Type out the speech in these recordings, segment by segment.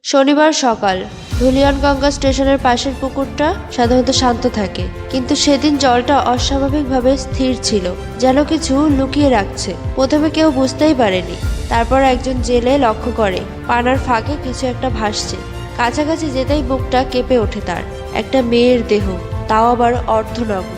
শনিবার সকাল ধুলিয়ানগঙ্গা স্টেশনের পাশের পুকুরটা সাধারণত শান্ত থাকে, কিন্তু সেদিন জলটা অস্বাভাবিকভাবে স্থির ছিল, যেন কিছু লুকিয়ে রাখছে। প্রথমে কেউ বুঝতেই পারেনি, তারপর একজন জেলে লক্ষ্য করে পানার ফাঁকে কিছু একটা ভাসছে। কাছাকাছি যেতেই বুকটা কেঁপে ওঠে তার। একটা মেয়ের দেহ, তাও আবার অর্ধনগ্ন,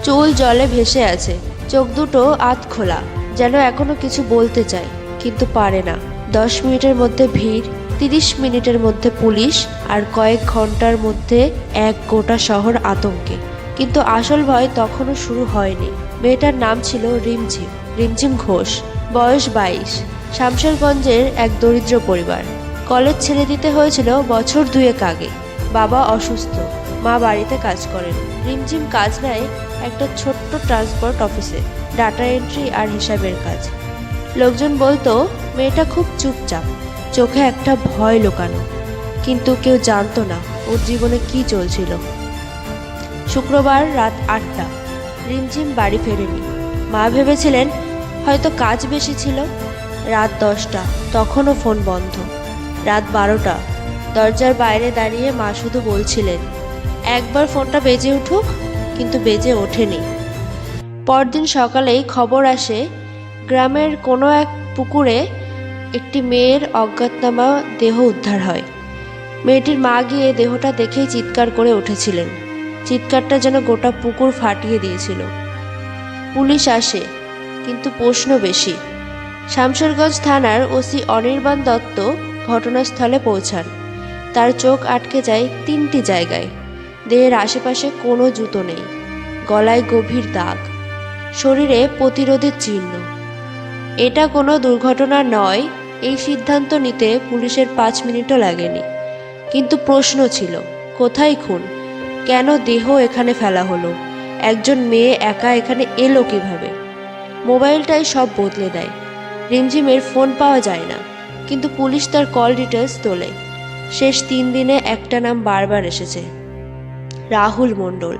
চুল জলে ভেসে আছে, চোখ দুটো আধ খোলা, যেন এখনো কিছু বলতে চায় কিন্তু পারে না। 10 মিনিটের মধ্যে ভিড়, 30 মিনিটের মধ্যে পুলিশ, আর কয়েক ঘন্টার মধ্যে এক গোটা শহর আতঙ্কে। কিন্তু আসল ভয় তখনও শুরু হয়নি। মেয়েটার নাম ছিল রিমঝিম, রিমঝিম ঘোষ। বয়স 22। শামশেরগঞ্জের এক দরিদ্র পরিবার। কলেজ ছেড়ে দিতে হয়েছিল বছর 2 আগে। বাবা অসুস্থ, মা বাড়িতে কাজ করেন। রিমঝিম কাজ নেয় একটা ছোট্ট ট্রান্সপোর্ট অফিসে, ডাটা এন্ট্রি আর হিসাবের কাজ। লোকজন বলতো মেয়েটা খুব চুপচাপ, চোখে একটা ভয় লুকানো, কিন্তু কেউ জানতো না ওর জীবনে কি চলছিল। শুক্রবার রাত 8টা, রিমঝিম বাড়ি ফেরেনি। মা ভেবেছিলেন হয়তো কাজ বেশি ছিল। রাত 10টা, তখনও ফোন বন্ধ। রাত 12টা, দরজার বাইরে দাঁড়িয়ে মা শুধু বলছিলেন একবার ফোনটা বেজে উঠুক, কিন্তু বেজে ওঠেনি। পরদিন সকালেই খবর আসে গ্রামের কোনো এক পুকুরে একটি মেয়ের অজ্ঞাতনামা দেহ উদ্ধার হয়। মেয়েটির মা গিয়ে দেহটা দেখেই চিৎকার করে উঠেছিলেন। চিৎকারটা যেন গোটা পুকুর ফাটিয়ে দিয়েছিল। পুলিশ আসে, কিন্তু প্রশ্ন বেশি। শামশেরগঞ্জ থানার ওসি অনির্বাণ দত্ত ঘটনাস্থলে পৌঁছান। তার চোখ আটকে যায় 3টি জায়গায়। দেহের আশেপাশে কোনো জুতো নেই, গলায় গভীর দাগ, শরীরে প্রতিরোধের চিহ্ন। এটা কোনো দুর্ঘটনা নয়, এই সিদ্ধান্ত নিতে পুলিশের 5 মিনিটও লাগেনি। কিন্তু প্রশ্ন ছিল, কোথায় খুন? কেন দেহ এখানে ফেলা হলো? একজন মেয়ে একা এখানে এলো কিভাবে? মোবাইলটাই সব বদলে দেয়। রিমঝিমের ফোন পাওয়া যায় না, কিন্তু পুলিশ তার কল ডিটেলস তোলে। শেষ 3 দিনে একটা নাম বারবার এসেছে, রাহুল মণ্ডল।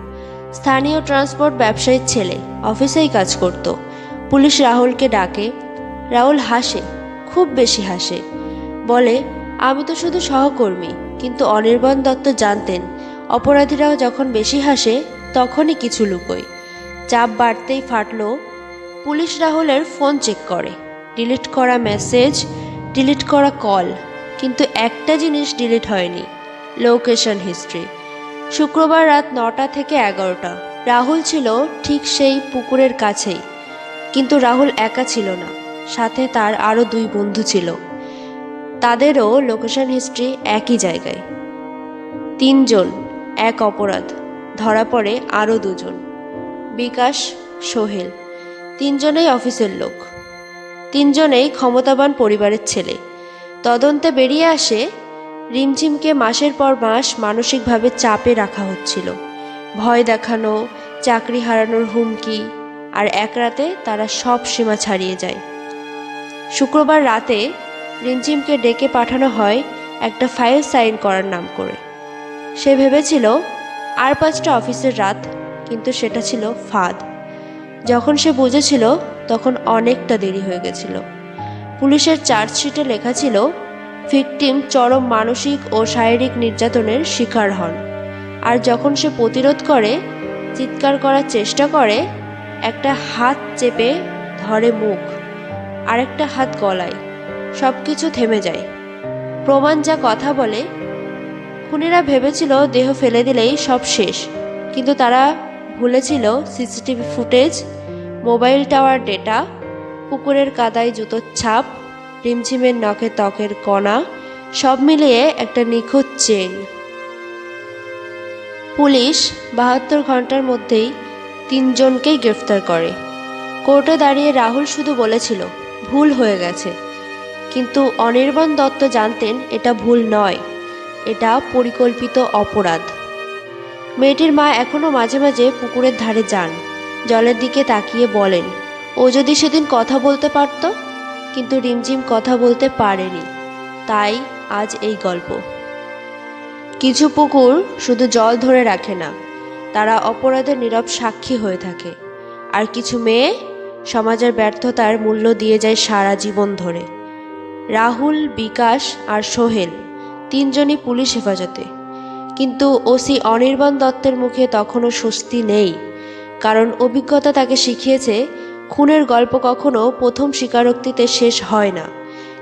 স্থানীয় ট্রান্সপোর্ট ব্যবসায়ীর ছেলে, অফিসেই কাজ করত। পুলিশ রাহুলকে ডাকে। রাহুল হাসে, খুব বেশি হাসে, বলে আমি তো শুধু সহকর্মী। কিন্তু অনির্বাণ দত্ত জানতেন অপরাধীরাও যখন বেশি হাসে তখনই কিছু লুকোয়। চাপ বাড়তেই ফাটল। পুলিশ রাহুলের ফোন চেক করে, ডিলিট করা মেসেজ, ডিলিট করা কল, কিন্তু একটা জিনিস ডিলিট হয়নি, লোকেশন হিস্ট্রি। শুক্রবার রাত 9টা থেকে 11টা, রাহুল ছিল ঠিক সেই পুকুরের কাছেই। কিন্তু রাহুল একা ছিল না, সাথে তার আরও 2 বন্ধু ছিল। তাদেরও লোকেশন হিস্ট্রি একই জায়গায়। 3 জন, এক অপরাধ। ধরা পড়ে আরও 2 জন, বিকাশ, সোহেল। 3 জনেই অফিসের লোক, 3 জনেই ক্ষমতাবান পরিবারের ছেলে। তদন্তে বেরিয়ে আসে রিমঝিমকে মাসের পর মাস মানসিকভাবে চাপে রাখা হচ্ছিল। ভয় দেখানো, চাকরি হারানোর হুমকি, আর এক রাতে তারা সব সীমা ছাড়িয়ে যায়। শুক্রবার রাতে রিমঝিমকে ডেকে পাঠানো হয় একটা ফাইল সাইন করার নাম করে। সে ভেবেছিল আর 5টা অফিসের রাত, কিন্তু সেটা ছিল ফাঁদ। যখন সে বুঝেছিল তখন অনেকটা দেরি হয়ে গেছিল। পুলিশের চার্জশিটে লেখা ছিল ভিকটিম চরম মানসিক ও শারীরিক নির্যাতনের শিকার হন। আর যখন সে প্রতিরোধ করে, চিৎকার করার চেষ্টা করে, একটা হাত চেপে ধরে মুখ, আরেকটা হাত গলায়, সব কিছু থেমে যায়। প্রমাণ যা কথা বলে। খুনিরা ভেবেছিল দেহ ফেলে দিলেই সব শেষ, কিন্তু তারা ভুলেছিল CCTV footage, mobile tower data, পুকুরের কাদায় জুতোর ছাপ, রিমঝিমের নখে ত্বকের কণা, সব মিলিয়ে একটা নিখুঁত চেইন। পুলিশ 72 ঘন্টার মধ্যেই 3 জনকেই গ্রেফতার করে। কোর্টে দাঁড়িয়ে রাহুল শুধু বলেছিল ভুল হয়ে গেছে, কিন্তু অনির্বাণ দত্ত জানতেন এটা ভুল নয়, এটা পরিকল্পিত অপরাধ। মেয়েটির মা এখনও মাঝে মাঝে পুকুরের ধারে যান, জলের দিকে তাকিয়ে বলেন ও যদি সেদিন কথা বলতে পারত। কিন্তু রিমঝিম কথা বলতে পারেনি, তাই আজ এই গল্প। কিছু পুকুর শুধু জল ধরে রাখে না, তারা অপরাধের নীরব সাক্ষী হয়ে থাকে। আর কিছু মেয়ে সমাজের ব্যর্থতার মূল্য দিয়ে যায় সারা জীবন ধরে। রাহুল, বিকাশ আর সোহেল তিনজনই পুলিশ হেফাজতে। কিন্তু ওসি অনির্বাণ দত্তের মুখে তখনও স্বস্তি নেই, কারণ অভিজ্ঞতা তাকে শিখিয়েছে খুনের গল্প কখনো প্রথম স্বীকারোক্তিতে শেষ হয় না।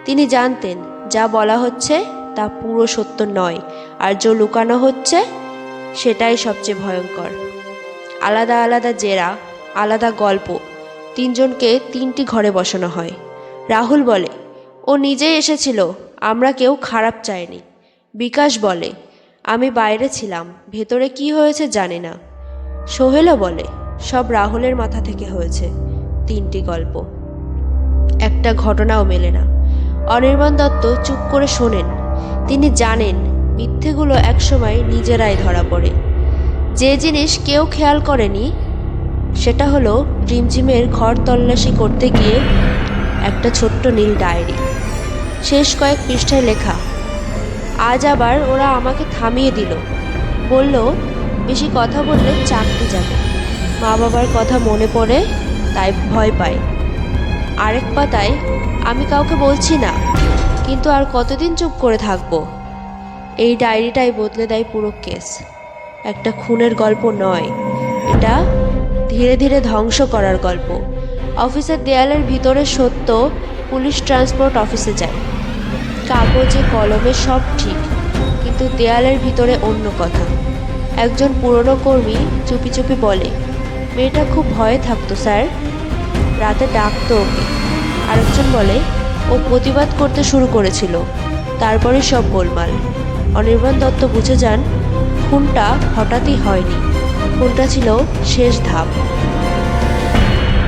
তিনি জানতেন যা বলা হচ্ছে তা পুরো সত্য নয়, আর যা লুকানো হচ্ছে সেটাই সবচেয়ে ভয়ঙ্কর। আলাদা আলাদা জেরা, আলাদা গল্প, তিনজনকে তিনটি ঘরে বসানো হয়। রাহুল বলে ও নিজেই এসেছিল, আমরা কেউ খারাপ চাইনি। বিকাশ বলে আমি বাইরে ছিলাম, ভেতরে কি হয়েছে জানি না। সোহেলও বলে সব রাহুলের মাথা থেকে হয়েছে। তিনটি গল্প, একটা ঘটনাও মেলে না। অনির্বাণ দত্ত চুপ করে শোনেন। তিনি জানেন মিথ্যেগুলো একসময় নিজেরাই ধরা পড়ে। যে জিনিস কেউ খেয়াল করেনি সেটা হলো রিমঝিমের ঘর তল্লাশি করতে গিয়ে একটা ছোট্ট নীল ডায়েরি। শেষ কয়েক পৃষ্ঠায় লেখা, আজ আবার ওরা আমাকে থামিয়ে দিল, বলল বেশি কথা বললে চাকরি যাবে। মা বাবার কথা মনে পড়ে তাই ভয় পায়। আরেক পাতায়, আমি কাউকে বলছি না, কিন্তু আর কতদিন চুপ করে থাকবো। এই ডায়েরিটাই বদলে দেয় পুরো কেস। একটা খুনের গল্প নয়, এটা ধীরে ধীরে ধ্বংস করার গল্প। অফিসের দেয়ালের ভিতরে সত্য পুলিশ ট্রান্সপোর্ট অফিসে যায়। কাগজে কলমে সব ঠিক, কিন্তু দেয়ালের ভিতরে অন্য কথা। একজন পুরনো কর্মী চুপি চুপি বলে, মেয়েটা খুব ভয়ে থাকতো স্যার, রাতে ডাকতো ওকে। আরেকজন বলে ও প্রতিবাদ করতে শুরু করেছিল, তারপরে সব গোলমাল। অনির্বাণ দত্ত বুঝে যান খুনটা হঠাৎই হয়নি, খুনটা ছিল শেষ ধাপ।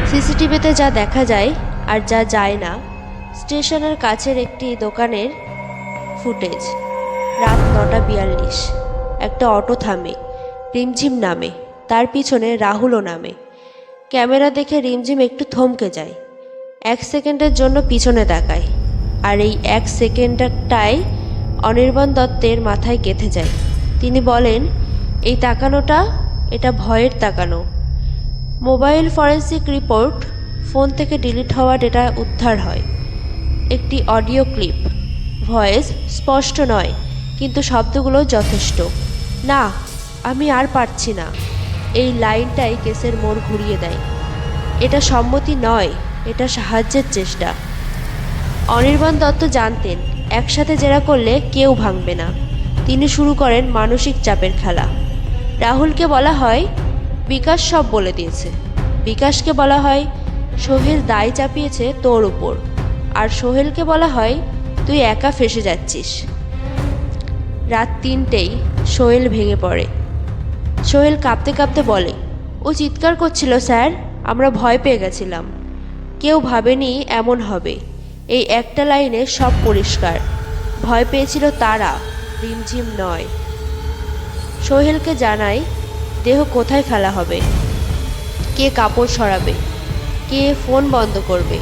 সিসিটিভিতে যা দেখা যায় আর যা যায় না। স্টেশনের কাছের একটি দোকানের ফুটেজ, রাত 9:42। একটা অটো থামে, রিমঝিম নামে, তার পিছনে রাহুলও নামে। ক্যামেরা দেখে রিমঝিম একটু থমকে যায়, 1 সেকেন্ডের জন্য পিছনে তাকায়। আর এই 1 সেকেন্ডটাই অনির্বাণ দত্তের মাথায় গেঁথে যায়। তিনি বলেন, এই তাকানোটা, এটা ভয়ের তাকানো। মোবাইল ফরেন্সিক রিপোর্ট, ফোন থেকে ডিলিট হওয়া ডেটা উদ্ধার হয়। একটি অডিও ক্লিপ, ভয়েস স্পষ্ট নয় কিন্তু শব্দগুলো যথেষ্ট। না, আমি আর পারছি না। এই লাইনটাই কেসের মোড় ঘুরিয়ে দেয়। এটা সম্মতি নয়, এটা সাহায্যের চেষ্টা। অনির্বাণ দত্ত জানতেন একসাথে জেরা করলে কেউ ভাঙবে না। তিনি শুরু করেন মানসিক চাপের খেলা। রাহুলকে বলা হয় বিকাশ সব বলে দিয়েছে, বিকাশকে বলা হয় সোহেল দায় চাপিয়েছে তোর উপর, আর সোহেলকে বলা হয় তুই একা ফেসে যাচ্ছিস। রাত 3টেই সোহেল ভেঙে পড়ে। সোহেল কাঁপতে কাঁপতে বলে, ও চিৎকার করছিল স্যার, আমরা ভয় পেয়ে গেছিলাম। কেউ ভাবেনি এমন হবে। এই একটা লাইনে সব পরিষ্কার। ভয় পেয়েছিল তারা, রিমঝিম নয়। সোহেলকে জানায় দেহ কোথায় ফেলা হবে, কে কাপড় সরাবে, কে ফোন বন্ধ করবে,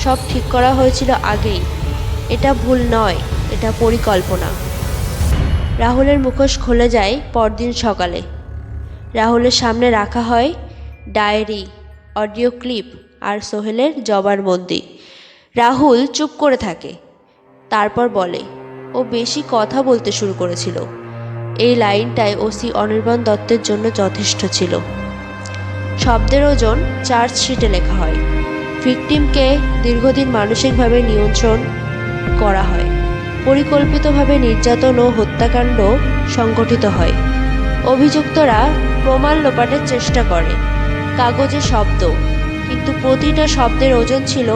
সব ঠিক করা হয়েছিল আগেই। এটা ভুল নয়, এটা পরিকল্পনা। রাহুলের মুখোশ খুলে যায় পরদিন সকালে। রাহুলের সামনে রাখা হয় ডায়েরি, অডিও ক্লিপ আর সোহেলের জবানবন্দি। রাহুল চুপ করে থাকে, তারপর বলে ও বেশি কথা বলতে শুরু করেছিল। এই লাইনটাই ওসি অনির্বাণ দত্তের জন্য যথেষ্ট ছিল। শব্দের ওজন চার্জশিটে লেখা হয়। ভিকটিমকে দীর্ঘদিন মানসিকভাবে নিয়ন্ত্রণ করা হয়। পরিকল্পিতভাবে নির্যাতন ও হত্যাকাণ্ড সংগঠিত হয়। অভিযুক্তরা প্রমাণ লোপাটের চেষ্টা করে। কাগজে শব্দ, কিন্তু প্রতিটা শব্দের ওজন ছিল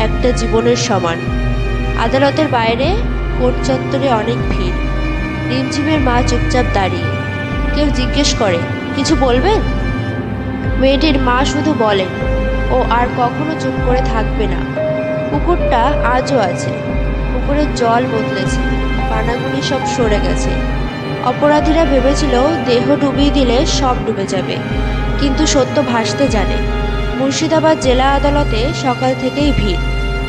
একটা জীবনের সমান। আদালতের বাইরে কোর্ট চত্বরে অনেক ভিড়। রিমঝিমের মা চুপচাপ দাঁড়িয়ে। কেউ জিজ্ঞেস করে, কিছু বলবেন? মেয়েটির মা শুধু বলেন, ও আর কখনো চুপ করে থাকবে না। পুকুরটা আজও আছে, পুকুরের জল বদলেছে, পানাগুলি সব সরে গেছে। অপরাধীরা ভেবেছিল দেহ ডুবিয়ে দিলে সব ডুবে যাবে, কিন্তু সত্য ভাসতে জানে। মুর্শিদাবাদ জেলা আদালতে সকাল থেকেই ভিড়,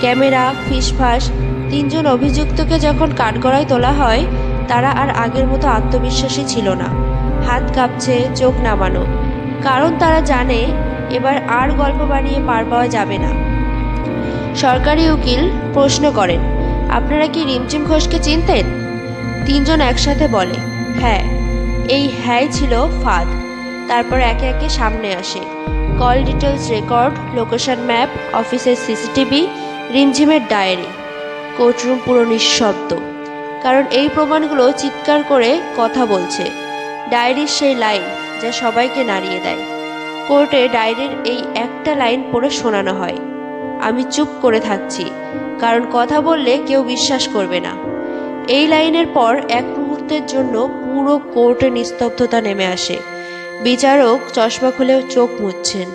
ক্যামেরা, ফিসফাস। 3জন অভিযুক্তকে যখন কাঠগড়ায় তোলা হয়, তারা আর আগের মতো আত্মবিশ্বাসী ছিল না। হাত কাঁপছে, চোখ নামানো, কারণ তারা জানে এবার আর গল্প বানিয়ে পার পাওয়া যাবে না। সরকারি উকিল প্রশ্ন করেন, আপনারা কি রিমঝিম ঘোষকে চিনতেন? তিনজন একসাথে বলে, হ্যাঁ। এই হ্যাঁ ছিল ফাঁদ। তারপর একে একে সামনে আসে call details record, location map, অফিসের সিসিটিভি, রিমঝিমের ডায়েরি। কোর্টরুম পুরো নিঃশব্দ, কারণ এই প্রমাণগুলো চিৎকার করে কথা বলছে। ডায়েরির সেই লাইন যা সবাইকে নাড়িয়ে দেয়। কোর্টে ডায়েরির এই একটা লাইন পড়ে শোনানো হয়, আমি চুপ করে থাকছি, কারণ কথা বললে কেউ বিশ্বাস করবে না। এই লাইনের পর এক মুহূর্তের জন্য পুরো কোর্টে নিস্তব্ধতা নেমে আসে। বিচারক চশমা খুলে চোখ মুছছেন।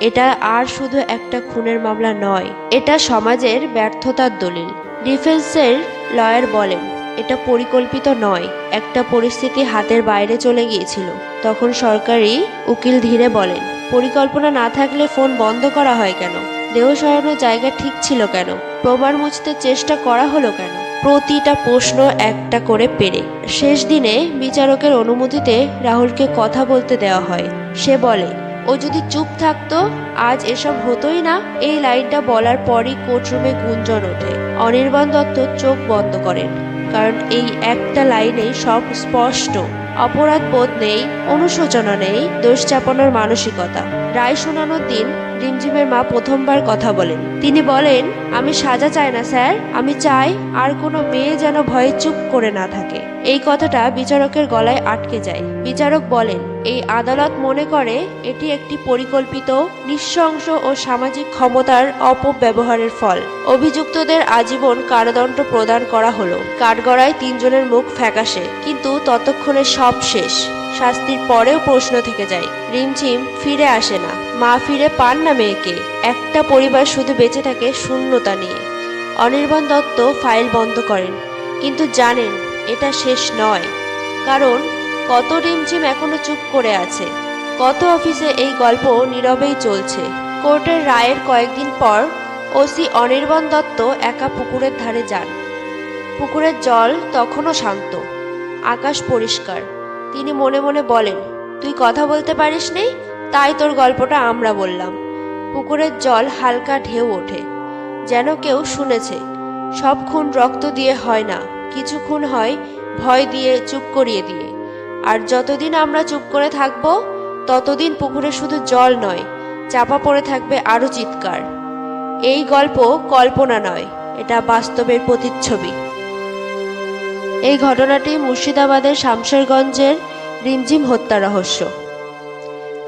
এটা আর শুধু একটা খুনের মামলা নয়, এটা সমাজের ব্যর্থতার দলিল। ডিফেন্সের লয়ার বলেন, এটা পরিকল্পিত নয়, একটা পরিস্থিতি হাতের বাইরে চলে গিয়েছিল। তখন সরকারি উকিল ধীরে বলেন, পরিকল্পনা না থাকলে ফোন বন্ধ করা হয় কেন? দেহ সরানোর জায়গা ঠিক ছিল কেন? প্রমাণ মুছতে চেষ্টা করা হলো কেন? প্রতিটা প্রশ্ন একটা করে পেরে শেষ দিনে বিচারকের অনুমতিতে রাহুলকে কথা বলতে দেওয়া হয়। সে বলে, ও যদি চুপ থাকতো আজ এসব হতোই না। এই লাইনটা বলার পরই কোর্টরুমে গুঞ্জন ওঠে। অনির্বাণ দত্ত চোখ বন্ধ করেন, কারণ এই একটা লাইনেই সব স্পষ্ট। অপরাধ বোধ নেই, অনুশোচনা নেই, দোষ চাপানোর মানসিকতা। রায় শোনানোর দিন রিমঝিমের মা প্রথমবার কথা বলেন। তিনি বলেন, আমি সাজা চাই না স্যার, আমি চাই আর কোনো মেয়ে যেন ভয়ে চুপ করে না থাকে। এই কথাটা বিচারকের গলায় আটকে যায়। বিচারক বলেন, এই আদালত মনে করে এটি একটি পরিকল্পিত, নৃশংস ও সামাজিক ক্ষমতার অপব্যবহারের ফল। অভিযুক্তদের আজীবন কারাদণ্ড প্রদান করা হলো। কাঠগড়ায় তিনজনের মুখ ফ্যাকাশে, কিন্তু ততক্ষণে সব শেষ। শাস্তির পরেও প্রশ্ন থেকে যায়, রিমঝিম ফিরে আসে না, মা ফিরে পান না মেয়েকে। একটা পরিবার শুধু বেঁচে থাকে শূন্যতা নিয়ে। অনির্বাণ দত্ত ফাইল বন্ধ করেন, কিন্তু জানেন এটা শেষ নয়। কারণ কত রিমঝিম এখনো চুপ করে আছে, কত অফিসে এই গল্প নীরবেই চলছে। কোর্টের রায়ের কয়েকদিন পর ওসি অনির্বাণ দত্ত একা পুকুরের ধারে যান। পুকুরের জল তখনও শান্ত, আকাশ পরিষ্কার। তিনি মনে মনে বলেন, তুই কথা বলতে পারিস নি, তাই তোর গল্পটা আমরা বললাম। পুকুরের জল হালকা ঢেউ ওঠে, যেন কেউ শুনেছে। সব খুন রক্ত দিয়ে হয় না, কিছু খুন হয় ভয় দিয়ে, চুপ করিয়ে দিয়ে। আর যতদিন আমরা চুপ করে থাকব, ততদিন পুকুরে শুধু জল নয়, চাপা পড়ে থাকবে আরো চিৎকার। এই গল্প কল্পনা নয়, এটা বাস্তবের প্রতিচ্ছবি। এই ঘটনাটি মুর্শিদাবাদের শামশেরগঞ্জের রিমঝিম হত্যা রহস্য।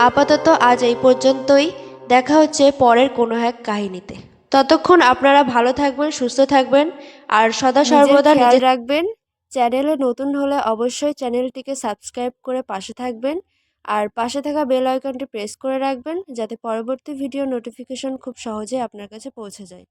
আপাতত আজ এই পর্যন্তই। দেখা হচ্ছে পরের কোনো এক কাহিনীতে। ততক্ষণ আপনারা ভালো থাকবেন, সুস্থ থাকবেন, আর সদা সর্বদা খেয়াল রাখবেন। চ্যানেলে নতুন হলে অবশ্যই চ্যানেলটিকে সাবস্ক্রাইব করে পাশে থাকবেন, আর পাশে থাকা বেল আইকনটি প্রেস করে রাখবেন, যাতে পরবর্তী ভিডিও নোটিফিকেশন খুব সহজে আপনার কাছে পৌঁছে যায়।